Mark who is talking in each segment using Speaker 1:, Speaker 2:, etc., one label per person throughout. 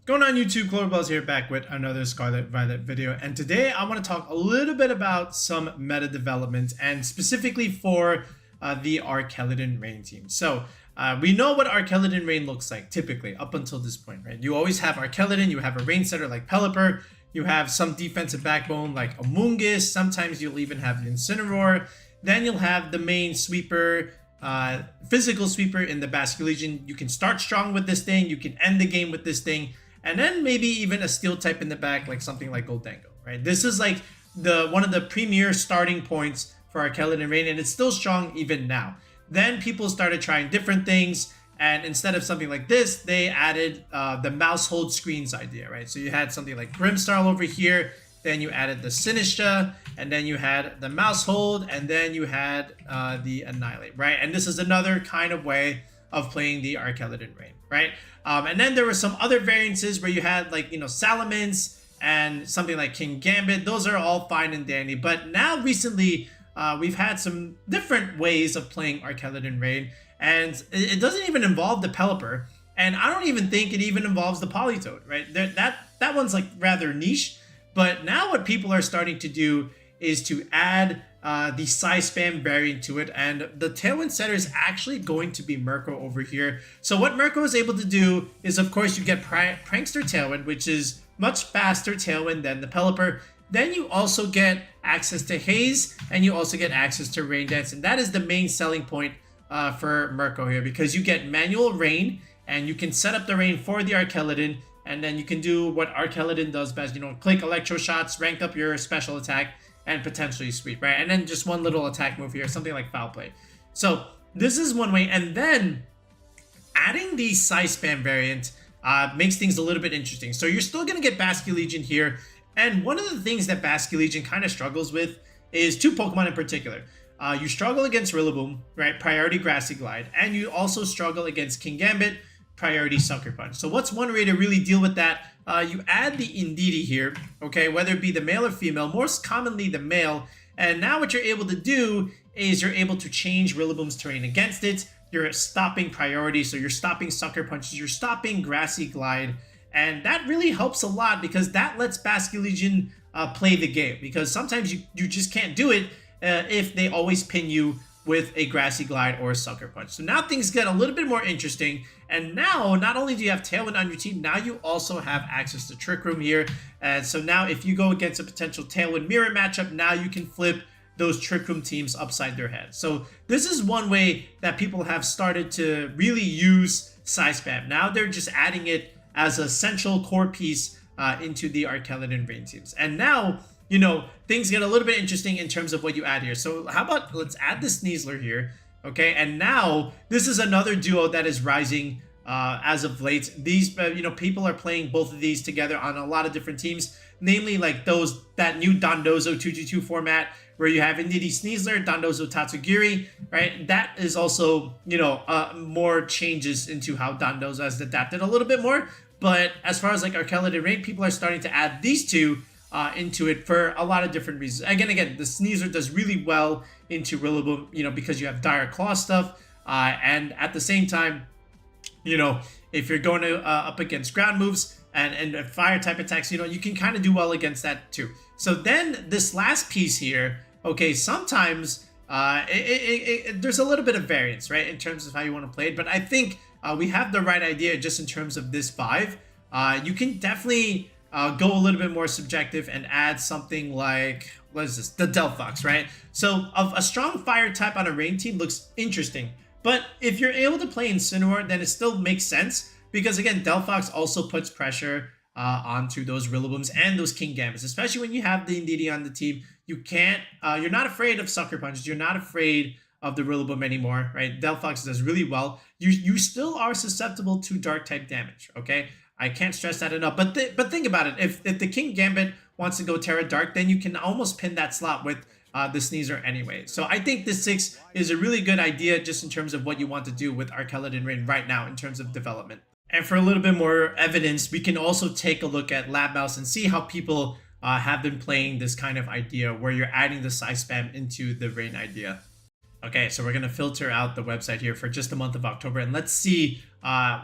Speaker 1: Going on YouTube, Cloverbells here back with another Scarlet Violet video, and today I want to talk a little bit about some meta developments and specifically for the Archaludon Rain team. So we know what Archaludon Rain looks like typically up until this point, right? You always have Archaludon, you have a Rain setter like Pelipper, you have some defensive backbone like Amoonguss, sometimes you'll even have the Incineroar, then you'll have the main sweeper, physical sweeper in the Basculegion. You can start strong with this thing, you can end the game with this thing, and then maybe even a steel type in the back, like something like Gholdengo, right? This is like one of the premier starting points for Archaludon Rain, and it's still strong even now. Then people started trying different things, and instead of something like this, they added the mouse hold screens idea, right? So you had something like Brimstyle over here, then you added the Sinistra, and then you had the mouse hold, and then you had the Annihilate, right? And this is another kind of way of playing the Archaludon Rain, right? And then there were some other variances where you had like, Salamence and something like Kingambit. Those are all fine and dandy. But now recently, we've had some different ways of playing Archaludon Rain. And it doesn't even involve the Pelipper. And I don't even think it even involves the Politoed, right? That one's like rather niche. But now what people are starting to do is to add the Psyspam variant to it, and the tailwind setter is actually going to be Murkrow over here. So what Murkrow is able to do is, of course, you get Prankster Tailwind, which is much faster tailwind than the Pelipper. Then you also get access to Haze, and you also get access to Rain Dance, and that is the main selling point for Murkrow here, because you get manual rain, and you can set up the rain for the Archaludon, and then you can do what Archaludon does best, click electro shots, rank up your special attack, and potentially sweep, right? And then just one little attack move here, something like Foul Play. So this is one way, and then adding the Psyspam variant makes things a little bit interesting. So you're still gonna get Basculegion here, and one of the things that Basculegion kind of struggles with is two Pokemon in particular. You struggle against Rillaboom, right? Priority Grassy Glide, and you also struggle against Kingambit, Priority Sucker Punch. So what's one way to really deal with that? You add the Indeedee here, okay, whether it be the male or female, most commonly the male, and now what you're able to do is you're able to change Rillaboom's terrain against it. You're stopping priority, so you're stopping Sucker Punches, you're stopping Grassy Glide, and that really helps a lot because that lets Basculegion play the game, because sometimes you just can't do it if they always pin you with a Grassy Glide or a Sucker Punch. So now things get a little bit more interesting, and now not only do you have Tailwind on your team, now you also have access to Trick Room here, and so now if you go against a potential Tailwind Mirror matchup, now you can flip those Trick Room teams upside their head. So this is one way that people have started to really use Psyspam. Now they're just adding it as a central core piece into the Archaludon Rain teams. And now, things get a little bit interesting in terms of what you add here. So how about let's add the Sneasler here, okay? And now this is another duo that is rising as of late. These, people are playing both of these together on a lot of different teams, namely like that new Dondozo 222 format where you have Indeedee Sneasler, Dondozo Tatsugiri, right? That is also, more changes into how Dondozo has adapted a little bit more. But as far as like Archaludon Rain, people are starting to add these two into it for a lot of different reasons. Again, the Sneasler does really well into Rillaboom, because you have Dire Claw stuff, and at the same time, if you're going to up against ground moves and fire type attacks, you can kind of do well against that too. So then this last piece here, okay, sometimes there's a little bit of variance, right, in terms of how you want to play it, but I think we have the right idea just in terms of this 5. You can definitely go a little bit more subjective and add something like, what is this? The Delphox, right? So a strong fire type on a rain team looks interesting. But if you're able to play Incineroar, then it still makes sense. Because again, Delphox also puts pressure onto those Rillabooms and those Kingambits. Especially when you have the Indeedee on the team. You're not afraid of Sucker Punches. You're not afraid of the Rillaboom anymore, right? Delphox does really well. You still are susceptible to dark type damage, okay? I can't stress that enough. But think about it. If the Kingambit wants to go Tera Dark, then you can almost pin that slot with the Sneasler anyway. So I think this 6 is a really good idea just in terms of what you want to do with Archaludon Rain right now in terms of development. And for a little bit more evidence, we can also take a look at LabMouse and see how people have been playing this kind of idea where you're adding the Psyspam into the Rain idea. Okay, so we're going to filter out the website here for just the month of October, and let's see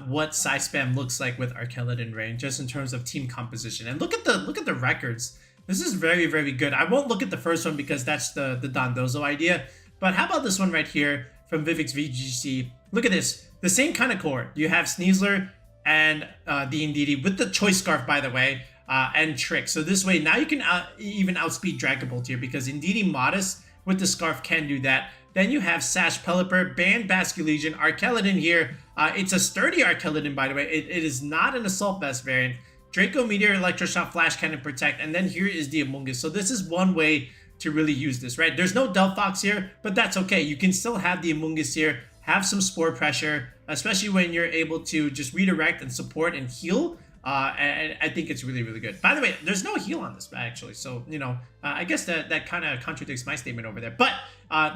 Speaker 1: what Psyspam looks like with Archaludon Rain, just in terms of team composition. And look at the records. This is very, very good. I won't look at the first one because that's the Dondozo idea, but how about this one right here from Vivek's VGC? Look at this. The same kind of core. You have Sneasler and the Indeedee with the Choice Scarf, by the way, and Trick. So this way, now you can even outspeed Dragapult here because Indeedee Modest with the Scarf can do that. Then you have Sash Pelipper, Band Basculegion, Archaludon here. It's a sturdy Archaludon, by the way. It is not an Assault Vest variant. Draco Meteor, Electroshock, Flash Cannon, Protect, and then here is the Among Us. So this is one way to really use this, right? There's no Delphox here, but that's okay. You can still have the Among Us here, have some Spore Pressure, especially when you're able to just redirect and support and heal. And I think it's really, really good. By the way, there's no heal on this actually, so you know, I guess that kind of contradicts my statement over there. But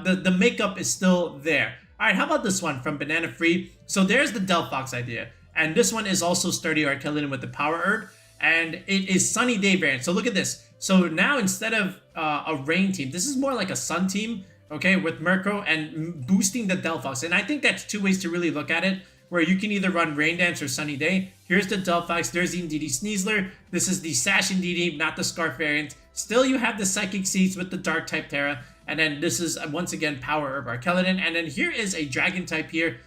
Speaker 1: the makeup is still there. All right, how about this one from Banana Free? So there's the Delphox idea, and this one is also sturdy Archaludon with the Power Herb, and it is Sunny Day variant. So look at this. So now instead of a Rain team, this is more like a Sun team, okay, with Murkrow and boosting the Delphox. And I think that's two ways to really look at it, where you can either run Rain Dance or Sunny Day. Here's the Delphox, there's the Indeedee Sneasler. This is the Sash Indeedee, not the Scarf variant. Still, you have the Psychic Seeds with the Dark type Tera. And then this is, once again, Power Herb Archaludon. And then here is a Dragon type here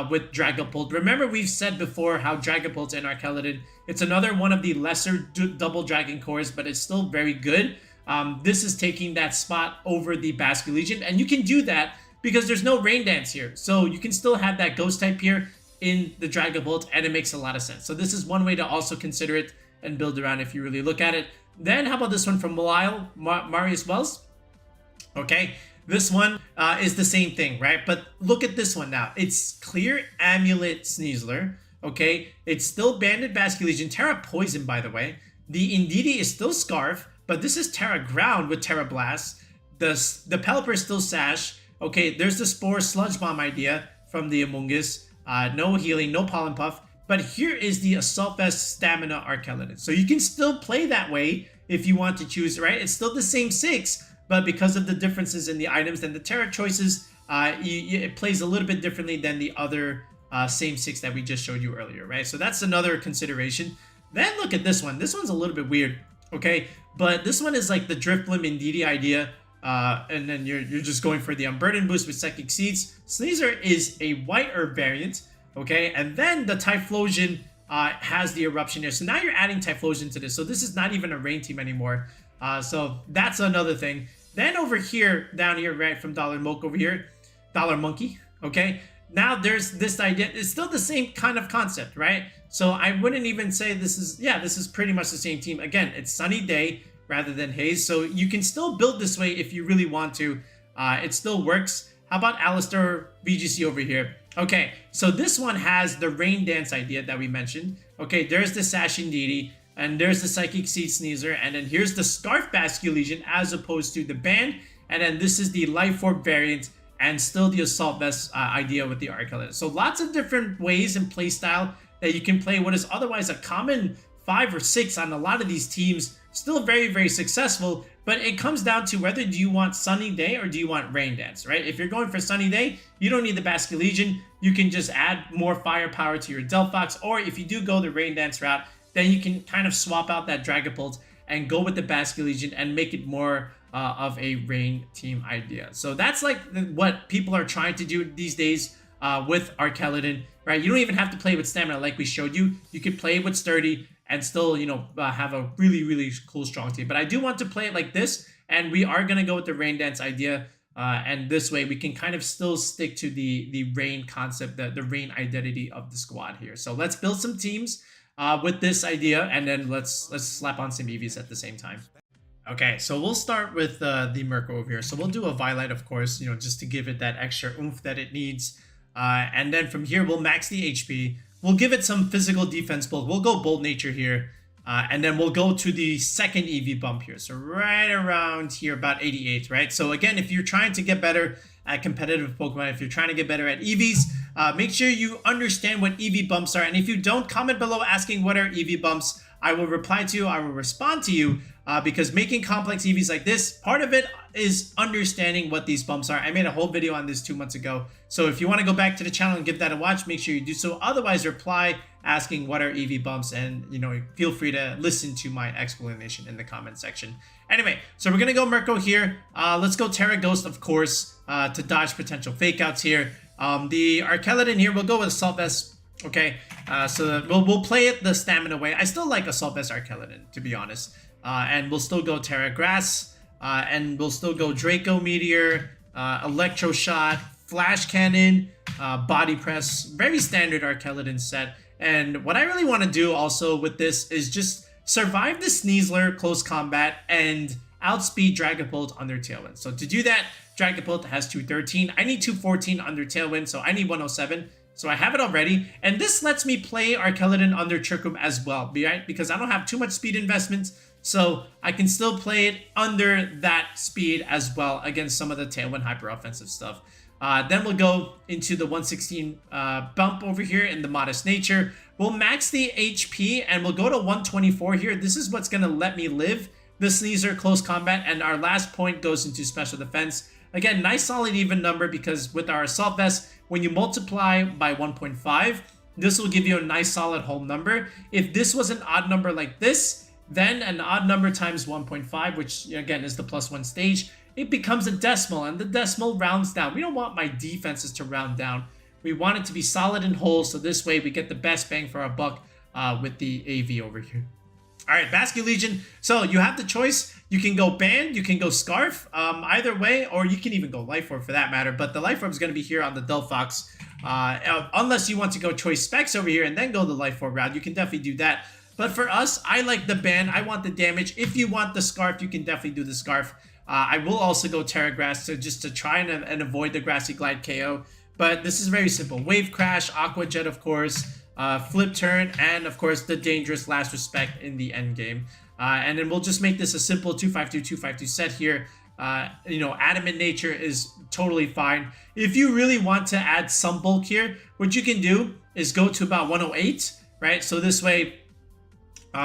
Speaker 1: with Dragapult. Remember, we've said before how Dragapult and Archaludon, it's another one of the lesser double Dragon cores, but it's still very good. This is taking that spot over the Basculegion. And you can do that because there's no Rain Dance here. So you can still have that Ghost type here in the Dragapult, and it makes a lot of sense. So this is one way to also consider it and build around if you really look at it. Then how about this one from Marius Wells? Okay, this one is the same thing, right? But look at this one now. It's Clear Amulet Sneasler, okay? It's still Banded Basculegion, Tera Poison, by the way. The Indeedee is still Scarf, but this is Tera Ground with Tera Blast. The Pelipper is still Sash. Okay, there's the Spore Sludge Bomb idea from the Among Us. No healing, no Pollen Puff. But here is the Assault Vest Stamina Archaludon. So you can still play that way if you want to choose, right? It's still the same 6, but because of the differences in the items and the Tera choices, it plays a little bit differently than the other same 6 that we just showed you earlier, right? So that's another consideration. Then look at this one. This one's a little bit weird, okay? But this one is like the Drifblim Indeedee idea. And then you're just going for the Unburden boost with Psychic Seeds. Sneasler is a White Herb variant, okay? And then the Typhlosion has the Eruption here. So now you're adding Typhlosion to this. So this is not even a Rain team anymore. So that's another thing. Then over here, down here, right, from Dollar Moke over here, Dollar Monkey, okay? Now there's this idea. It's still the same kind of concept, right? So I wouldn't even say this is, yeah, this is pretty much the same team. Again, it's Sunny Day rather than Haze. So you can still build this way if you really want to. It still works. How about Alistair VGC over here? Okay, so this one has the Rain Dance idea that we mentioned. Okay, there's the Sash Indeedee, and there's the Psychic Seed Sneasler, and then here's the Scarf Basculegion as opposed to the Band, and then this is the Life Orb variant, and still the Assault Vest idea with the Archaludon. So lots of different ways and playstyle that you can play what is otherwise a common 5 or 6 on a lot of these teams. Still very, very successful, but it comes down to whether do you want Sunny Day or do you want Rain Dance, right? If you're going for Sunny Day, you don't need the Basculegion. You can just add more firepower to your Delphox, or if you do go the Rain Dance route, then you can kind of swap out that Dragapult and go with the Basculegion and make it more of a Rain team idea. So that's like what people are trying to do these days with Archaludon, right? You don't even have to play with Stamina like we showed you. You could play with Sturdy and still, you know, have a really, really cool, strong team. But I do want to play it like this, and we are going to go with the Rain Dance idea. And this way, we can kind of still stick to the Rain concept, the Rain identity of the squad here. So let's build some teams with this idea, and then let's slap on some EVs at the same time. Okay, so we'll start with the Murkrow over here. So we'll do a Violet, of course, you know, just to give it that extra oomph that it needs. And then from here, we'll max the HP. We'll give it some physical defense build. We'll go Bold Nature here. And then we'll go to the second EV bump here. So right around here, about 88, right? So again, if you're trying to get better at competitive Pokemon, if you're trying to get better at EVs, make sure you understand what EV bumps are. And if you don't, comment below asking what are EV bumps. I will reply to you. I will respond to you. because making complex EVs like this, part of it is understanding what these bumps are. I made a whole video on this 2 months ago. So if you want to go back to the channel and give that a watch, make sure you do so. Otherwise, reply asking what are EV bumps, and feel free to listen to my explanation in the comment section. Anyway, so we're gonna go Murkrow here. Let's go Tera Ghost, of course, to dodge potential fake outs here. The Archaludon here, we'll go with Assault Vest. Okay, so we'll play it the stamina way. I still like Assault Vest Archaludon, to be honest. And we'll still go Tera Grass, and we'll still go Draco Meteor, Electro Shot, Flash Cannon, Body Press. Very standard Archaludon set. And what I really want to do also with this is just survive the Sneasler close combat and outspeed Dragapult under Tailwind. So to do that, Dragapult has 213. I need 214 under Tailwind, so I need 107. So I have it already. And this lets me play Archaludon under Trick Room as well, right? Because I don't have too much speed investments. So I can still play it under that speed as well against some of the Tailwind hyper offensive stuff. Then we'll go into the 116 bump over here in the Modest Nature. We'll max the HP and we'll go to 124 here. This is what's going to let me live the Sneasler close combat. And our last point goes into special defense. Again, nice solid even number, because with our Assault Vest, when you multiply by 1.5, this will give you a nice solid whole number. If this was an odd number like this, then an odd number times 1.5, which again is the +1 stage, it becomes a decimal, and the decimal rounds down. We don't want my defenses to round down. We want it to be solid and whole, so this way we get the best bang for our buck with the AV over here. All right, Basculegion. So you have the choice. You can go Band, you can go Scarf, either way, or you can even go Life Orb for that matter. But the Life Orb is going to be here on the Delphox. Unless you want to go Choice Specs over here and then go the Life Orb route, you can definitely do that. But for us, I like the Band. I want the damage. If you want the Scarf, you can definitely do the Scarf. I will also go Tera Grass just to try and avoid the Grassy Glide KO. But this is very simple. Wave Crash, Aqua Jet, of course, Flip Turn, and of course the dangerous Last Respect in the end game. And then we'll just make this a simple 252-252 set here. Adamant Nature is totally fine. If you really want to add some bulk here, what you can do is go to about 108, right? So this way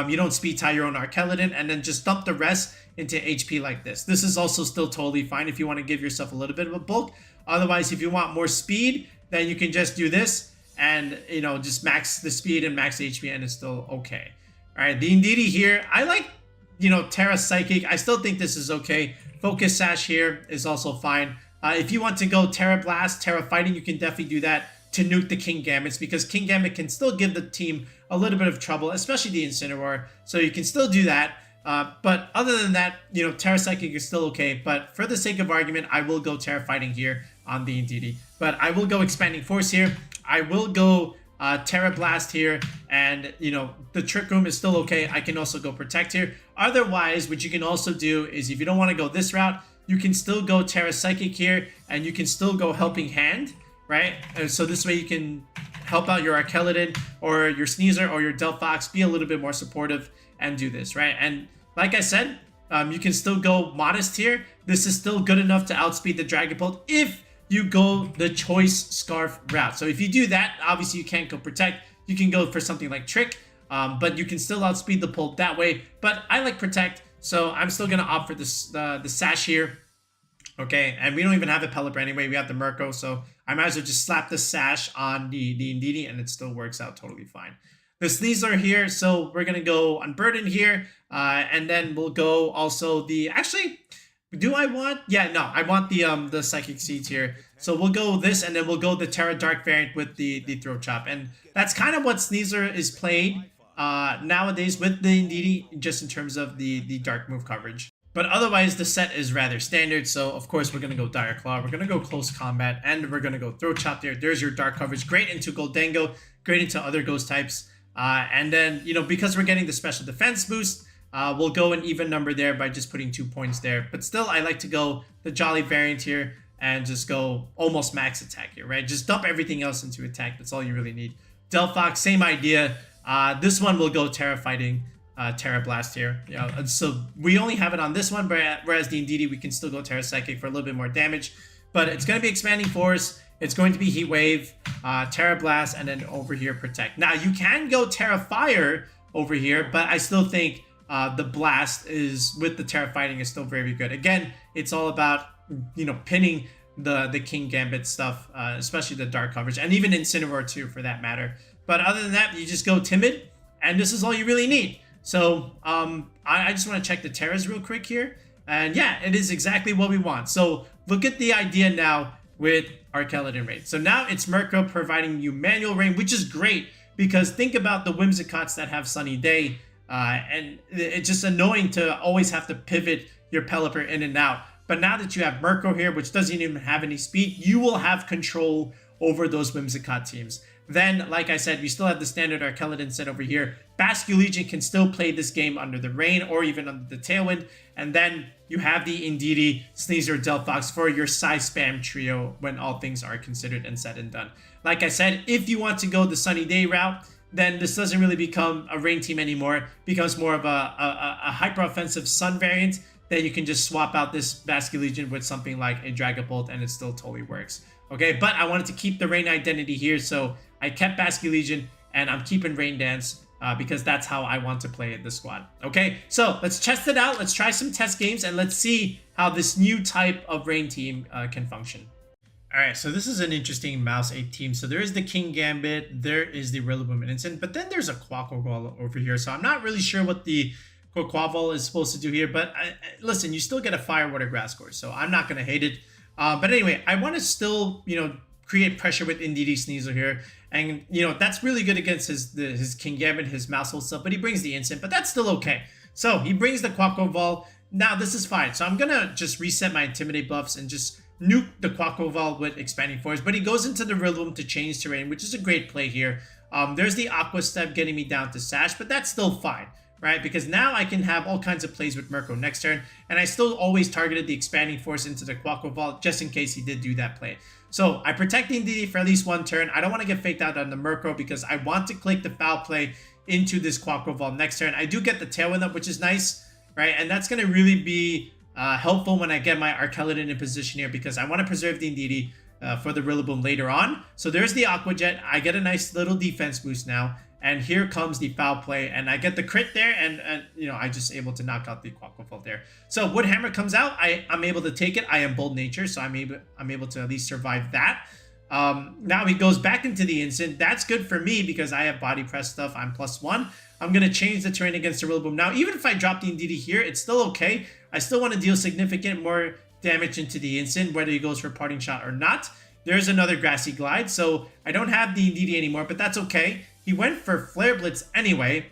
Speaker 1: you don't speed tie your own Archaludon, and then just dump the rest into HP like this. This is also still totally fine if you want to give yourself a little bit of a bulk. Otherwise, if you want more speed, then you can just do this and, just max the speed and max the HP, and it's still okay. All right, the Indeedee here, I like, Tera Psychic. I still think this is okay. Focus Sash here is also fine. If you want to go Tera Blast, Tera Fighting, you can definitely do that to nuke the Kingambits, because Kingambit can still give the team a little bit of trouble, especially the Incineroar. So you can still do that. But other than that, Tera Psychic is still okay. But for the sake of argument, I will go Tera Fighting here on the Indeedee. But I will go Expanding Force here. I will go Tera Blast here. And, the Trick Room is still okay. I can also go Protect here. Otherwise, what you can also do is, if you don't want to go this route, you can still go Tera Psychic here. And you can still go Helping Hand, right? And so this way you can help out your Archaludon or your Sneasler or your Delphox, be a little bit more supportive and do this, right? And like I said, you can still go Modest here. This is still good enough to outspeed the Dragapult if you go the Choice Scarf route. So if you do that, obviously you can't go Protect. You can go for something like Trick, but you can still outspeed the Pult that way. But I like Protect, so I'm still going to opt for this, the Sash here. Okay, and we don't even have the Pelipper anyway. We have the Murkrow, so I might as well just slap the Sash on the Indeedee, and it still works out totally fine. The Sneasler here, so we're going to go Unburden here, and then we'll go also the... Actually, do I want... Yeah, no, I want the Psychic Seeds here. So we'll go this, and then we'll go the Tera Dark variant with the Throat Chop. And that's kind of what Sneasler is played nowadays with the Indeedee, just in terms of the Dark move coverage. But otherwise, the set is rather standard. So, of course, we're going to go Dire Claw. We're going to go Close Combat. And we're going to go Throat Chop there. There's your Dark coverage. Great into Gholdengo. Great into other Ghost types. And then, because we're getting the Special Defense boost, we'll go an even number there by just putting 2 points there. But still, I like to go the Jolly variant here and just go almost max attack here, right? Just dump everything else into attack. That's all you really need. Delphox, same idea. This one will go Tera Fighting. Tera Blast here. So we only have it on this one, whereas the Indeedee, we can still go Tera Psychic for a little bit more damage. But it's going to be Expanding Force. It's going to be Heat Wave, Tera Blast, and then over here Protect. Now, you can go Tera Fire over here, but I still think the blast is with the Tera fighting is still very good. Again, it's all about, you know, pinning the Kingambit stuff, especially the dark coverage, and even Incineroar too for that matter. But other than that, you just go timid, and this is all you really need. So I just want to check the Teras real quick here. And yeah, it is exactly what we want. So look at the idea now with Archaludon Rain. So now it's Murkrow providing you manual rain, which is great because think about the Whimsicots that have Sunny Day. And it's just annoying to always have to pivot your Pelipper in and out. But now that you have Murkrow here, which doesn't even have any speed, you will have control over those Whimsicott teams. Then, like I said, we still have the standard Archaludon set over here. Basculegion can still play this game under the rain or even under the tailwind. And then you have the Indeedee Sneasler Delphox for your Psyspam trio when all things are considered and said and done. Like I said, if you want to go the Sunny Day route, then this doesn't really become a rain team anymore. It becomes more of a hyper-offensive sun variant. Then you can just swap out this Basculegion with something like a Dragapult and it still totally works. Okay, but I wanted to keep the rain identity here, so I kept Basculegion and I'm keeping Rain Dance because that's how I want to play the squad. Okay, so let's test it out. Let's try some test games and let's see how this new type of rain team can function. All right, so this is an interesting Mouse 8 team. So there is the Kingambit, there is the Rillaboom and Instant, but then there's a Quaquaval over here. So I'm not really sure what the Quaquaval is supposed to do here, but listen, you still get a Fire, Water, Grass course, so I'm not going to hate it. But anyway, I want to still, you know, create pressure with Indeedee Sneasler here. And, you know, that's really good against his Kingambit, his Mousehold stuff, but he brings the Instant, but that's still okay. So he brings the Quaquaval. Now this is fine. So I'm going to just reset my Intimidate buffs and just nuke the Quaquaval with Expanding Force, but he goes into the Rillaboom to change terrain, which is a great play here. There's the Aqua Step getting me down to Sash, but that's still fine, right? Because now I can have all kinds of plays with Murkrow next turn, and I still always targeted the Expanding Force into the Quaquaval just in case he did do that play. So I protect the Indeedee for at least one turn. I don't want to get faked out on the Murkrow because I want to click the foul play into this Quaquaval next turn. I do get the Tailwind up, which is nice, right? And that's going to really be helpful when I get my Archaludon in position here because I want to preserve the Indeedee for the Rillaboom later on. So there's the Aqua Jet. I get a nice little defense boost now. And here comes the foul play, and I get the crit there, and you know, I just able to knock out the Quaquaval there. So Wood Hammer comes out, I'm able to take it. I am Bold Nature, so I'm able to at least survive that. Now he goes back into the Instant. That's good for me because I have Body Press stuff. I'm +1. I'm gonna change the terrain against the Rillaboom. Now, even if I drop the Indeedee here, it's still okay. I still want to deal significant more damage into the Instant, whether he goes for Parting Shot or not. There's another Grassy Glide, so I don't have the Indeedee anymore, but that's okay. He went for Flare Blitz anyway.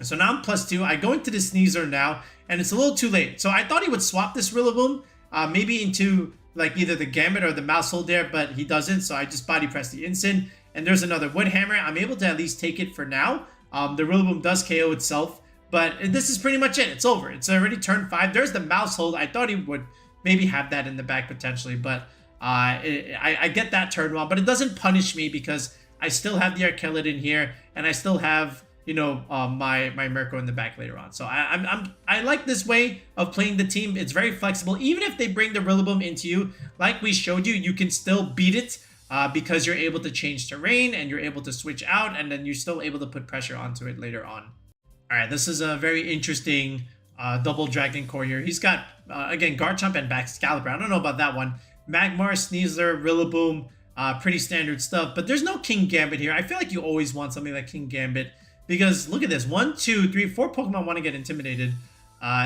Speaker 1: So now I'm +2. I go into the Sneasler now, and it's a little too late. So I thought he would swap this Rillaboom, maybe into like either the Gambit or the Mousehold there, but he doesn't. So I just Body Press the Instant. And there's another Wood Hammer. I'm able to at least take it for now. The Rillaboom does KO itself, but this is pretty much it. It's over. It's already turn 5. There's the Mousehold. I thought he would maybe have that in the back potentially, but I get that turn 1, but it doesn't punish me because I still have the Archaludon here, and I still have, you know, my Murkrow in the back later on. So I like this way of playing the team. It's very flexible. Even if they bring the Rillaboom into you, like we showed you, you can still beat it because you're able to change terrain and you're able to switch out, and then you're still able to put pressure onto it later on. All right, this is a very interesting double Dragon Core here. He's got, again, Garchomp and Excalibur. I don't know about that one. Magmar, Sneasler, Rillaboom. Pretty standard stuff, but there's no Kingambit here. I feel like you always want something like Kingambit because look at this. 1, 2, 3, 4 Pokemon want to get intimidated.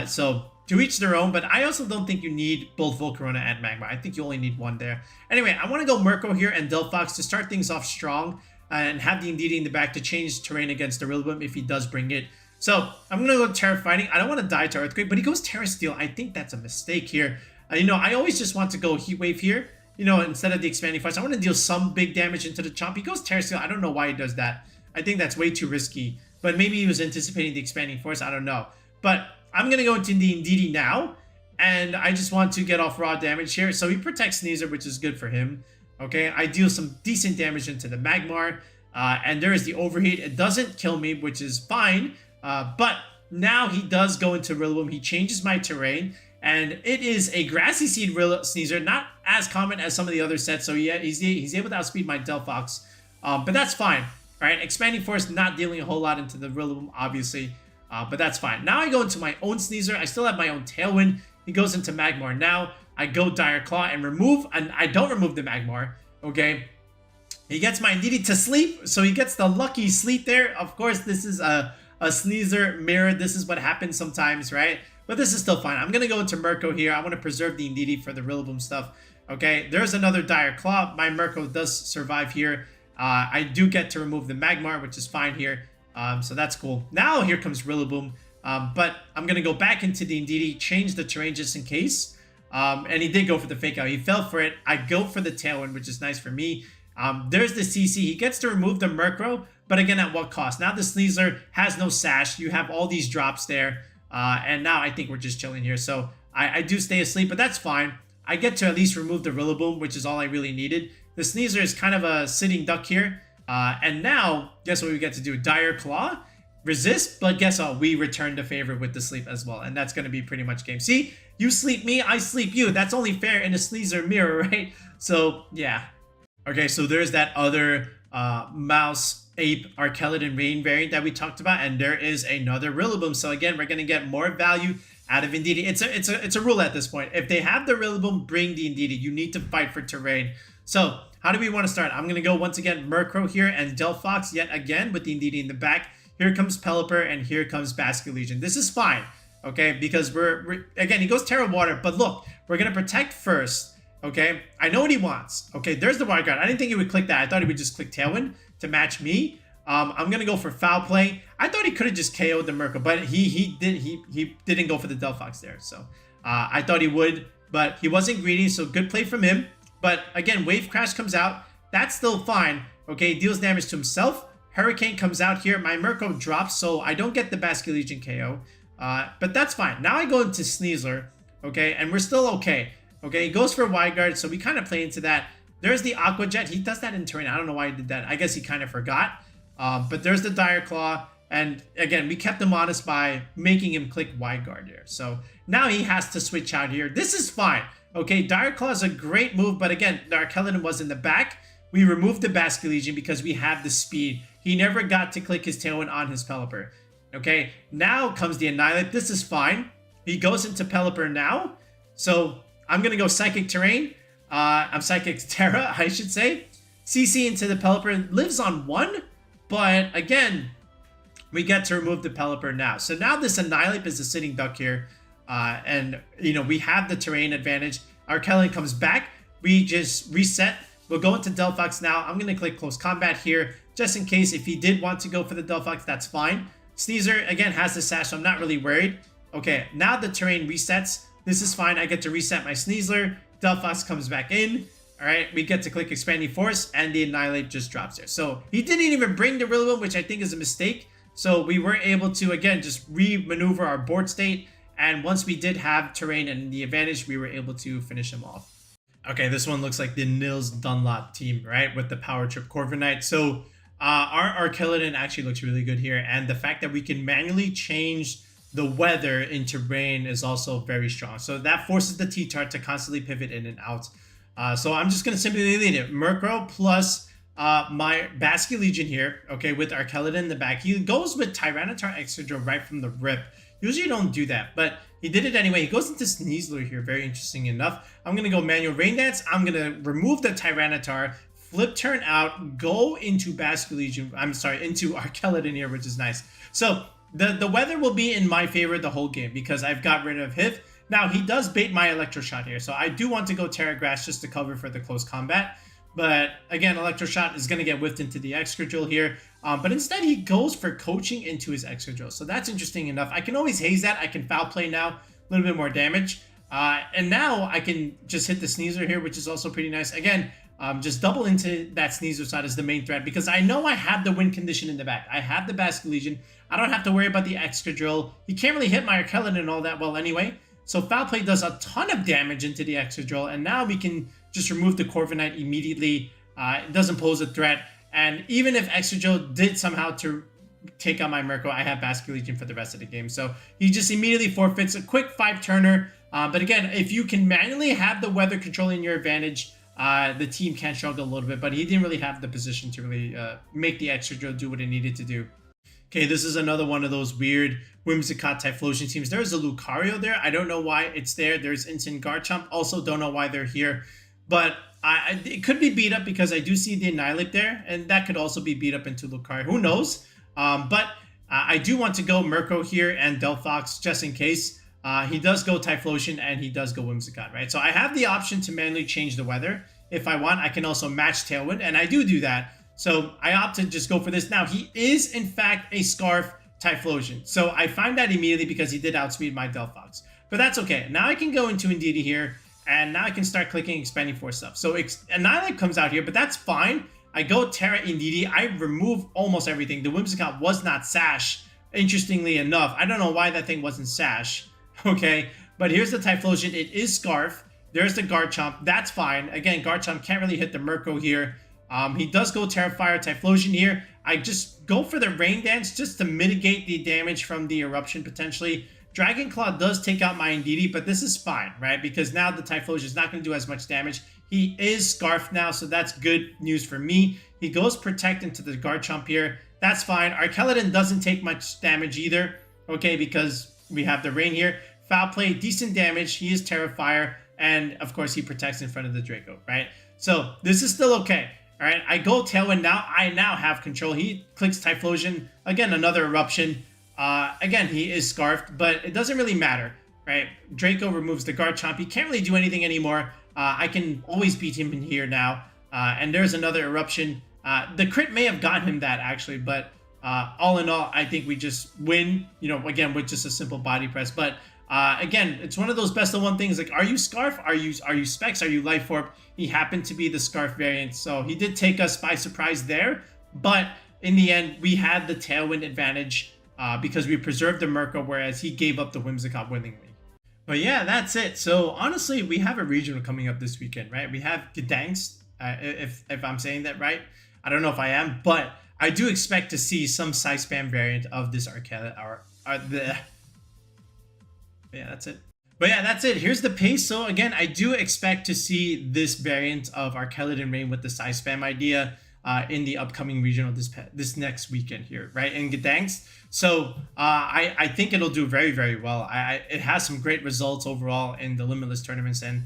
Speaker 1: So to each their own, but I also don't think you need both Volcarona and Magmar. I think you only need one there. Anyway, I want to go Murkrow here and Delphox to start things off strong and have the Indeedee in the back to change terrain against the Rillaboom if he does bring it. So I'm going to go Tera Fighting. I don't want to die to Earthquake, but he goes Tera Steel. I think that's a mistake here. You know, I always just want to go Heat Wave here. You know, instead of the Expanding Force, I want to deal some big damage into the Chomp. He goes Tera Steel. I don't know why he does that. I think that's way too risky. But maybe he was anticipating the Expanding Force. I don't know. But I'm going to go into the Indeedee now. And I just want to get off raw damage here. So he protects Sneasler, which is good for him. Okay, I deal some decent damage into the Magmar. And there is the Overheat. It doesn't kill me, which is fine. But now he does go into Rillaboom. He changes my terrain. And it is a Grassy Seed Sneasler, not as common as some of the other sets. So yeah, he's able to outspeed my Delphox. But that's fine. All right, Expanding Force not dealing a whole lot into the Rillaboom, obviously. But that's fine. Now I go into my own Sneasler. I still have my own Tailwind. He goes into Magmar. Now I go Dire Claw and remove, and I don't remove the Magmar, okay? He gets my Indeedee to sleep, so he gets the lucky sleep there. Of course, this is a Sneasler mirror. This is what happens sometimes, right? But this is still fine. I'm going to go into Murkrow here. I want to preserve the Indeedee for the Rillaboom stuff. Okay, there's another Dire Claw. My Murkrow does survive here. I do get to remove the Magmar, which is fine here. So that's cool. Now here comes Rillaboom. But I'm going to go back into the Indeedee, change the terrain just in case. And he did go for the Fake Out. He fell for it. I go for the Tailwind, which is nice for me. There's the CC. He gets to remove the Murkrow, but again, at what cost? Now the Sneasler has no sash. You have all these drops there. And now I think we're just chilling here. So I do stay asleep, but that's fine. I get to at least remove the Rillaboom, which is all I really needed. The Sneasler is kind of a sitting duck here. And now, guess what we get to do? Dire Claw, resist, but guess what? We return the favor with the sleep as well. And that's going to be pretty much game. See, you sleep me, I sleep you. That's only fair in a Sneasler mirror, right? So, yeah. Okay, so there's that other Mouse Ape Archaludon Rain variant that we talked about, and there is another Rillaboom. So again, we're gonna get more value out of Indeedee. It's a rule at this point. If they have the Rillaboom, bring the Indeedee. You need to fight for terrain. So how do we want to start? I'm gonna go once again Murkrow here and Delphox yet again with the Indeedee in the back. Here comes Pelipper and here comes Basculegion. This is fine, okay? Because we're again, he goes Terra Water, but look, we're gonna protect first. Okay, I know what he wants. Okay, there's the Wild Guard. I didn't think he would click that. I thought he would just click Tailwind to match me. I'm gonna go for Foul Play. I thought he could have just KO'd the Murkrow, but he didn't go for the Delphox there. So I thought he would, but he wasn't greedy. So good play from him. But again, Wave Crash comes out. That's still fine. Okay, deals damage to himself. Hurricane comes out here. My Murkrow drops, so I don't get the Basculegion KO. But that's fine. Now I go into Sneasler. Okay, and we're still okay. Okay, he goes for Wide Guard, so we kind of play into that. There's the Aqua Jet. He does that in terrain. I don't know why he did that. I guess he kind of forgot. But there's the Dire Claw. And again, we kept him honest by making him click Wide Guard here. So now he has to switch out here. This is fine. Okay, Dire Claw is a great move. But again, the Archaludon was in the back. We removed the Basculegion because we have the speed. He never got to click his Tailwind on his Pelipper. Okay, now comes the Annihilate. This is fine. He goes into Pelipper now. So I'm going to go Psychic Terrain. I'm Psychic Tera, I should say. CC into the Pelipper. Lives on 1. But again, we get to remove the Pelipper now. So now this Annihilate is a sitting duck here. And, you know, we have the terrain advantage. Our Archaludon comes back. We just reset. We'll go into Delphox now. I'm going to click Close Combat here. Just in case if he did want to go for the Delphox, that's fine. Sneasler, again, has the sash, so I'm not really worried. Okay, now the terrain resets. This is fine. I get to reset my Sneasler. Delphox comes back in. All right, we get to click Expanding Force, and the Annihilate just drops there. So he didn't even bring the Rillaboom, which I think is a mistake. So we were able to, again, just re-maneuver our board state. And once we did have terrain and the advantage, we were able to finish him off. Okay, this one looks like the Nils Dunlop team, right? With the Power Trip Corviknight. So our Archaludon actually looks really good here. And the fact that we can manually change the weather into rain is also very strong. So that forces the T-Tart to constantly pivot in and out. So I'm just going to simply lead it. Murkrow plus my Basculegion here, okay, with Archaludon in the back. He goes with Tyranitar Excadrill right from the rip. Usually you don't do that, but he did it anyway. He goes into Sneasler here, very interesting enough. I'm going to go Manual Rain Dance. I'm going to remove the Tyranitar, flip turn out, go into Basculegion. I'm sorry, into Archaludon here, which is nice. So the weather will be in my favor the whole game because I've got rid of Hith. Now, he does bait my Electro Shot here, so I do want to go Terra Grass just to cover for the close combat. But again, Electro Shot is going to get whiffed into the Excadrill here. But instead, he goes for coaching into his Excadrill. So that's interesting enough. I can always haze that. I can Foul Play now, a little bit more damage. And now I can just hit the Sneasler here, which is also pretty nice. Again, just double into that Sneasler side as the main threat because I know I have the win condition in the back. I have the Basculegion. I don't have to worry about the Excadrill. He can't really hit my Archaludon all that well anyway. So Foul Play does a ton of damage into the Excadrill, and now we can just remove the Corviknight immediately. It doesn't pose a threat. And even if Excadrill did somehow to take out my Murkrow, I have Basculegion for the rest of the game. So he just immediately forfeits a quick 5-turner. But again, if you can manually have the weather controlling your advantage, the team can struggle a little bit. But he didn't really have the position to really make the Excadrill do what it needed to do. Okay, this is another one of those weird Whimsicott Typhlosion teams. There's a Lucario there. I don't know why it's there. There's Instant Garchomp. Also don't know why they're here. But it could be beat up because I do see the Annihilate there. And that could also be beat up into Lucario. Who knows? But I do want to go Murkrow here and Delphox just in case. He does go Typhlosion and he does go Whimsicott, right? So I have the option to manually change the weather. If I want, I can also match Tailwind, and I do that. So I opt to just go for this. Now, he is, in fact, a Scarf Typhlosion. So I find that immediately because he did outspeed my Delphox. But that's okay. Now I can go into Indeedee here, and now I can start clicking Expanding Force stuff. So Annihilate comes out here, but that's fine. I go Tera Indeedee. I remove almost everything. The Whimsicott was not Sash, interestingly enough. I don't know why that thing wasn't Sash. Okay, but here's the Typhlosion. It is Scarf. There's the Garchomp. That's fine. Again, Garchomp can't really hit the Murkrow here. He does go Terrifier, Typhlosion here. I just go for the Rain Dance just to mitigate the damage from the Eruption potentially. Dragon Claw does take out my Indeedee, but this is fine, right? Because now the Typhlosion is not going to do as much damage. He is Scarfed now, so that's good news for me. He goes Protect into the Garchomp here. That's fine. Archaludon doesn't take much damage either, okay, because we have the Rain here. Foul Play, decent damage. He is Terrifier. And, of course, he protects in front of the Draco, right? So, this is still okay. All right, I go Tailwind now. I now have control. He clicks Typhlosion. Again, another Eruption. Again, he is Scarfed, but it doesn't really matter, right? Draco removes the Garchomp. He can't really do anything anymore. I can always beat him in here now. And there's another Eruption. The crit may have gotten him that, actually, but all in all, I think we just win, you know, again, with just a simple body press. But again, it's one of those best of one things. Like, are you Scarf? Are you Specs? Are you Life Orb? He happened to be the Scarf variant, so he did take us by surprise there. But in the end, we had the Tailwind advantage because we preserved the Murkrow, whereas he gave up the Whimsicott willingly. But yeah, that's it. So honestly, we have a regional coming up this weekend, right? We have Gdansk, if I'm saying that right. I don't know if I am, but I do expect to see some Psyspam variant of this Archaludon. Yeah, that's it. But yeah, that's it. Here's the pace. So again, I do expect to see this variant of Archaludon Rain with the Psyspam idea in the upcoming regional this next weekend here, right, in Gdansk. So I think it'll do very, very well. It has some great results overall in the Limitless tournaments, and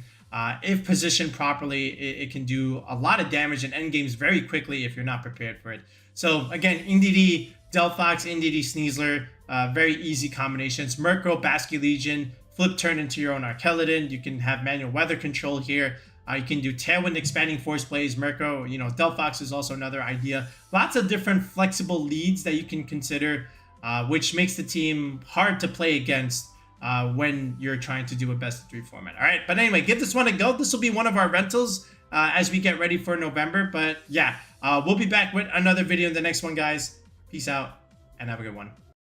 Speaker 1: if positioned properly, it can do a lot of damage in endgames very quickly if you're not prepared for it. So again, Indeedee, Delphox, Indeedee Sneasler, very easy combinations. Murkrow, Basculegion, flip turn into your own Archaludon. You can have manual weather control here. You can do Tailwind Expanding Force plays. Murkrow, you know, Delphox is also another idea. Lots of different flexible leads that you can consider, which makes the team hard to play against when you're trying to do a best of 3 format. All right, but anyway, give this one a go. This will be one of our rentals as we get ready for November. But yeah, we'll be back with another video in the next one, guys. Peace out and have a good one.